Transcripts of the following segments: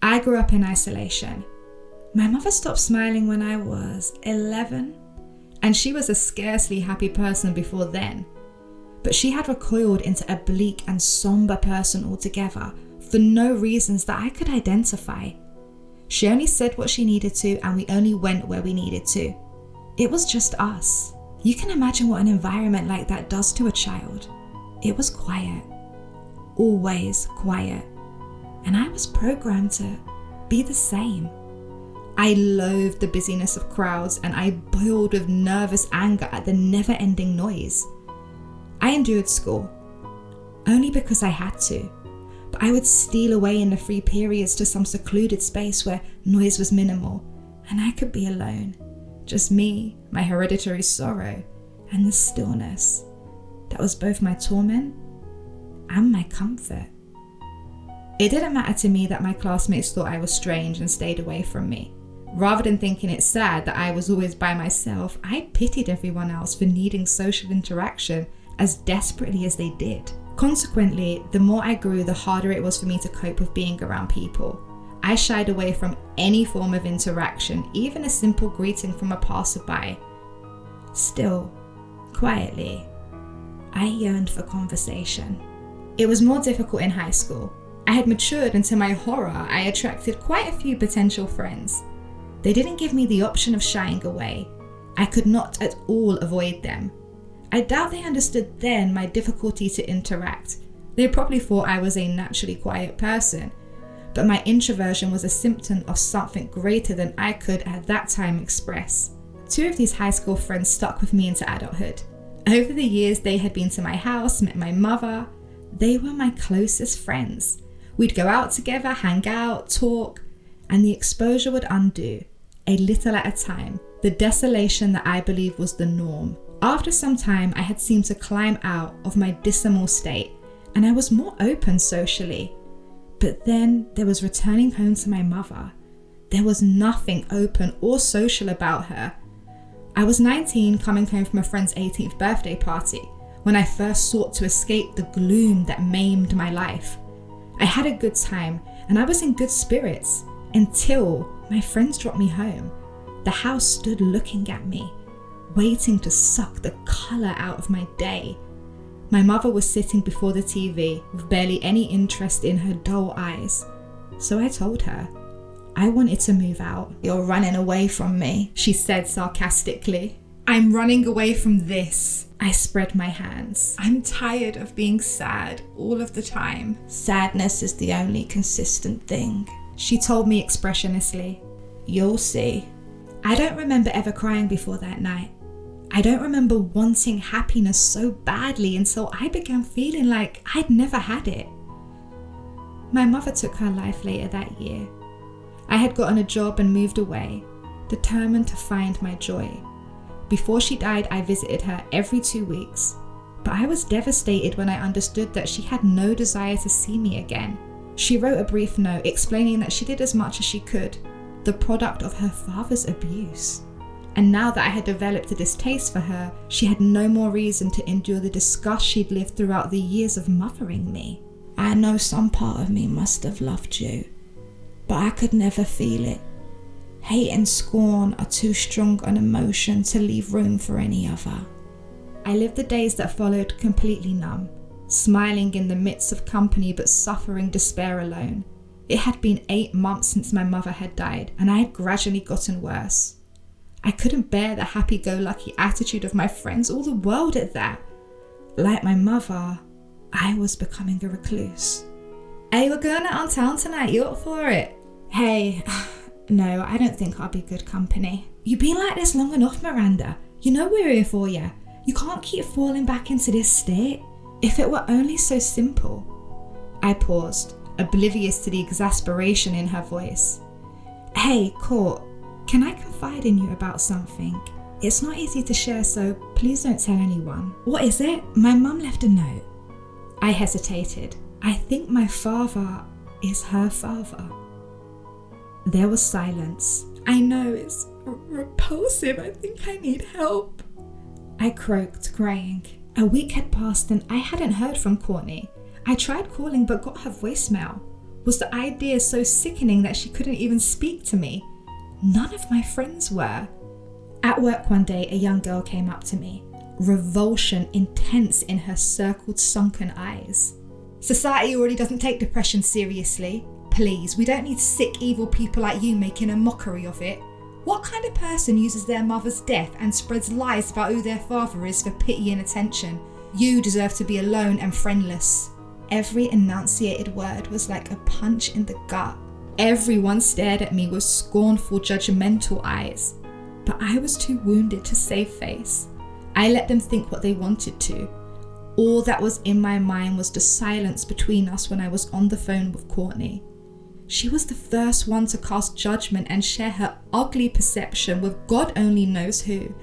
I grew up in isolation. My mother stopped smiling when I was 11, and she was a scarcely happy person before then. But she had recoiled into a bleak and sombre person altogether for no reasons that I could identify. She only said what she needed to, and we only went where we needed to. It was just us. You can imagine what an environment like that does to a child. It was quiet, always quiet, and I was programmed to be the same. I loathed the busyness of crowds, and I boiled with nervous anger at the never-ending noise. I endured school, only because I had to, but I would steal away in the free periods to some secluded space where noise was minimal, and I could be alone. Just me, my hereditary sorrow, and the stillness that was both my torment and my comfort. It didn't matter to me that my classmates thought I was strange and stayed away from me. Rather than thinking it sad that I was always by myself, I pitied everyone else for needing social interaction as desperately as they did. Consequently, the more I grew, the harder it was for me to cope with being around people. I shied away from any form of interaction, even a simple greeting from a passerby. Still, quietly, I yearned for conversation. It was more difficult in high school. I had matured, and to my horror, I attracted quite a few potential friends. They didn't give me the option of shying away. I could not at all avoid them. I doubt they understood then my difficulty to interact. They probably thought I was a naturally quiet person, but my introversion was a symptom of something greater than I could at that time express. 2 of these high school friends stuck with me into adulthood. Over the years, they had been to my house, met my mother. They were my closest friends. We'd go out together, hang out, talk, and the exposure would undo, a little at a time, the desolation that I believed was the norm. After some time, I had seemed to climb out of my dismal state, and I was more open socially. But then there was returning home to my mother. There was nothing open or social about her. I was 19, coming home from a friend's 18th birthday party, when I first sought to escape the gloom that maimed my life. I had a good time, and I was in good spirits, until my friends dropped me home. The house stood looking at me, waiting to suck the colour out of my day. My mother was sitting before the TV with barely any interest in her dull eyes. So I told her, I wanted to move out. You're running away from me, she said sarcastically. I'm running away from this. I spread my hands. I'm tired of being sad all of the time. Sadness is the only consistent thing, she told me expressionlessly. You'll see. I don't remember ever crying before that night. I don't remember wanting happiness so badly until I began feeling like I'd never had it. My mother took her life later that year. I had gotten a job and moved away, determined to find my joy. Before she died, I visited her every 2 weeks, but I was devastated when I understood that she had no desire to see me again. She wrote a brief note explaining that she did as much as she could, the product of her father's abuse. And now that I had developed a distaste for her, she had no more reason to endure the disgust she'd lived throughout the years of mothering me. I know some part of me must have loved you, but I could never feel it. Hate and scorn are too strong an emotion to leave room for any other. I lived the days that followed completely numb, smiling in the midst of company but suffering despair alone. It had been 8 months since my mother had died, and I had gradually gotten worse. I couldn't bear the happy-go-lucky attitude of my friends, all the world at that. Like my mother, I was becoming a recluse. Hey, we're going out on town tonight, you up for it? Hey, no, I don't think I'll be good company. You've been like this long enough, Miranda. You know we're here for you. You can't keep falling back into this state. If it were only so simple. I paused, oblivious to the exasperation in her voice. Hey, Court, can I confide in you about something? It's not easy to share, so please don't tell anyone. What is it? My mum left a note. I hesitated. I think my father is her father. There was silence. I know, it's repulsive. I think I need help. I croaked, crying. A week had passed and I hadn't heard from Courtney. I tried calling but got her voicemail. Was the idea so sickening that she couldn't even speak to me? None of my friends were. At work one day, a young girl came up to me, revulsion intense in her circled, sunken eyes. Society already doesn't take depression seriously. Please, we don't need sick, evil people like you making a mockery of it. What kind of person uses their mother's death and spreads lies about who their father is for pity and attention? You deserve to be alone and friendless. Every enunciated word was like a punch in the gut. Everyone stared at me with scornful, judgmental eyes. But I was too wounded to save face. I let them think what they wanted to. All that was in my mind was the silence between us when I was on the phone with Courtney. She was the first one to cast judgment and share her ugly perception with God only knows who.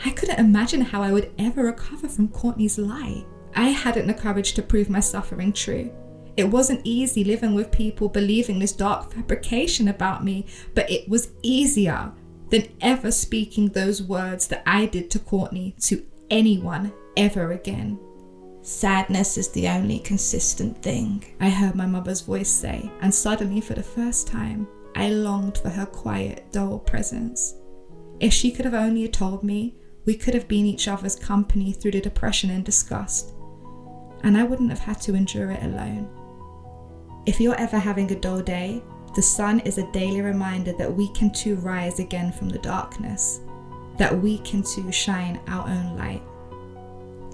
I couldn't imagine how I would ever recover from Courtney's lie. I hadn't the courage to prove my suffering true. It wasn't easy living with people believing this dark fabrication about me, but it was easier than ever speaking those words that I did to Courtney to anyone ever again. Sadness is the only consistent thing, I heard my mother's voice say, and suddenly for the first time, I longed for her quiet, dull presence. If she could have only told me, we could have been each other's company through the depression and disgust, and I wouldn't have had to endure it alone. If you're ever having a dull day, the sun is a daily reminder that we can too rise again from the darkness, that we can too shine our own light.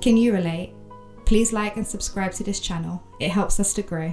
Can you relate? Please like and subscribe to this channel. It helps us to grow.